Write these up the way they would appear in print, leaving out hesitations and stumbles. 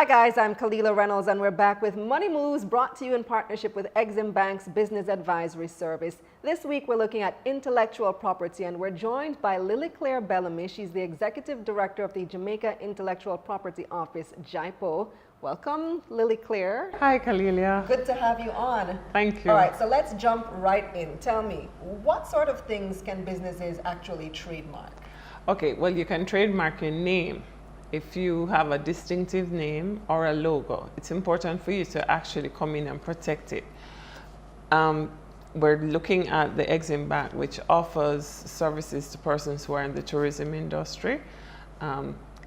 Hi guys, I'm Kalila Reynolds and we're back with Money Moves brought to you in partnership with Exim Bank's Business Advisory Service. This week we're looking at intellectual property and we're joined by Lily Claire Bellamy. She's the Executive Director of the Jamaica Intellectual Property Office, JIPO. Welcome, Lily Claire. Hi, Kalilia. Good to have you on. Thank you. All right, so let's jump right in. Tell me, what sort of things can businesses actually trademark? Okay, well, you can trademark your name. If you have a distinctive name or a logo, it's important for you to actually come in and protect it. We're looking at the Exim Bank, which offers services to persons who are in the tourism industry,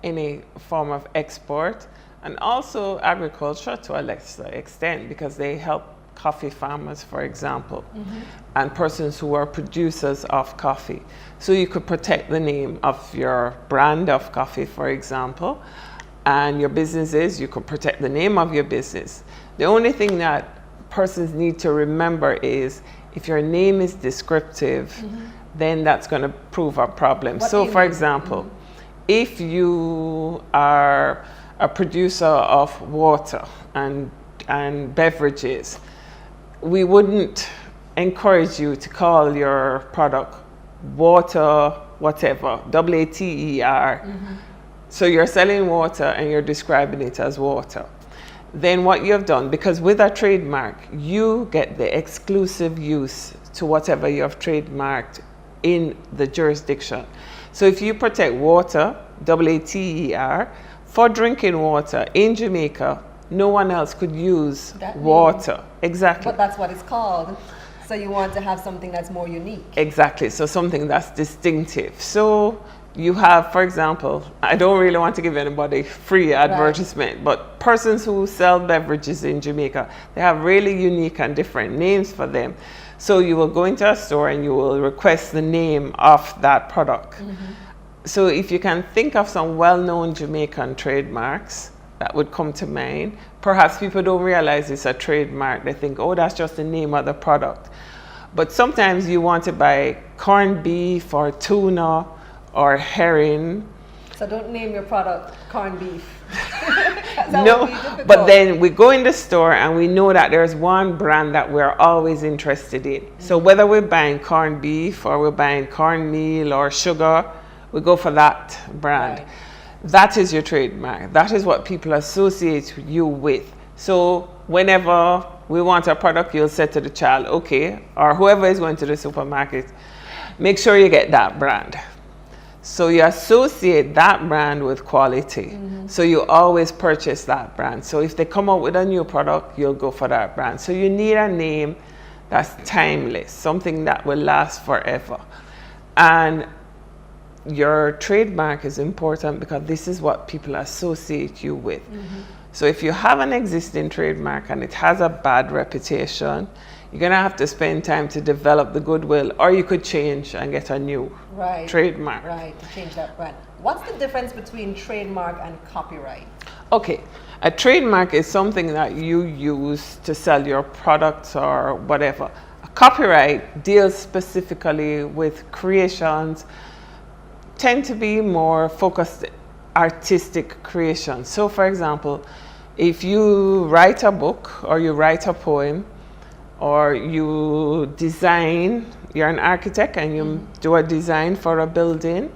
any form of export, and also agriculture to a lesser extent, because they help coffee farmers, for example, and persons who are producers of coffee. So you could protect the name of your brand of coffee, for example, and your businesses, you could protect the name of your business. The only thing that persons need to remember is if your name is descriptive, then that's going to prove a problem. So for example, if you are a producer of water and beverages, we wouldn't encourage you to call your product water whatever, W-A-T-E-R. So you're selling water and you're describing it as water. Then what you have done, because with a trademark, you get the exclusive use to whatever you have trademarked in the jurisdiction. So if you protect water, W-A-T-E-R, for drinking water in Jamaica, no one else could use water. Exactly. But that's what it's called. So you want to have something that's more unique. Exactly. So something that's distinctive. So you have, for example, I don't really want to give anybody free advertisement, but persons who sell beverages in Jamaica, they have really unique and different names for them. So you will go into a store and you will request the name of that product. So if you can think of some well-known Jamaican trademarks that would come to mind, perhaps people don't realize it's a trademark. They think, oh, that's just the name of the product. But sometimes you want to buy corned beef or tuna or herring. So don't name your product corned beef. No, but then we go in the store and we know that there's one brand that we're always interested in. So whether we're buying corned beef or we're buying cornmeal or sugar, we go for that brand. That is your trademark. That is what people associate you with. So whenever we want a product, you'll say to the child, okay, or whoever is going to the supermarket, make sure you get that brand. So you associate that brand with quality. So you always purchase that brand. So if they come out with a new product, you'll go for that brand. So you need a name that's timeless, something that will last forever. And your trademark is important because this is what people associate you with. So if you have an existing trademark and it has a bad reputation, you're going to have to spend time to develop the goodwill, or you could change and get a new trademark. Right, to change that brand. What's the difference between trademark and copyright? Okay, a trademark is something that you use to sell your products or whatever. A copyright deals specifically with creations, tend to be more focused artistic creations. So for example, if you write a book or you write a poem or you design, you're an architect and you do a design for a building,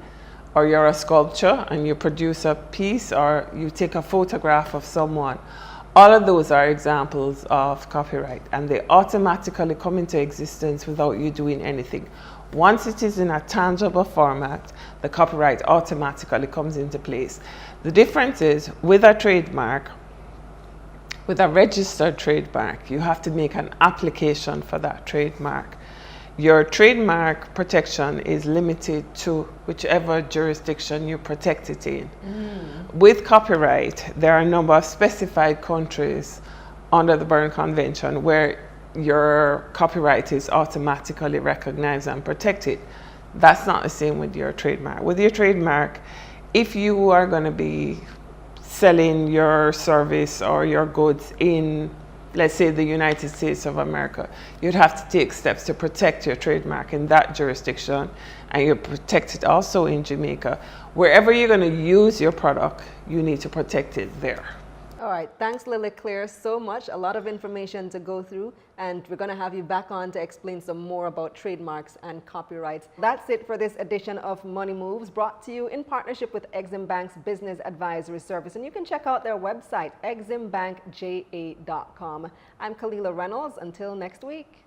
or you're a sculptor and you produce a piece, or you take a photograph of someone, all of those are examples of copyright, and they automatically come into existence without you doing anything. Once it is in a tangible format, the copyright automatically comes into place. The difference is with a trademark, with a registered trademark, you have to make an application for that trademark. Your trademark protection is limited to whichever jurisdiction you protect it in. With copyright, there are a number of specified countries under the Berne Convention where your copyright is automatically recognized and protected. That's not the same with your trademark. With your trademark, if you are going to be selling your service or your goods in, let's say, the United States of America, you'd have to take steps to protect your trademark in that jurisdiction, and you protect it also in Jamaica. Wherever you're going to use your product, you need to protect it there. All right, thanks Lily Claire so much. A lot of information to go through, and we're going to have you back on to explain some more about trademarks and copyrights. That's it for this edition of Money Moves, brought to you in partnership with Exim Bank's Business Advisory Service. And you can check out their website, eximbankja.com. I'm Kalila Reynolds. Until next week.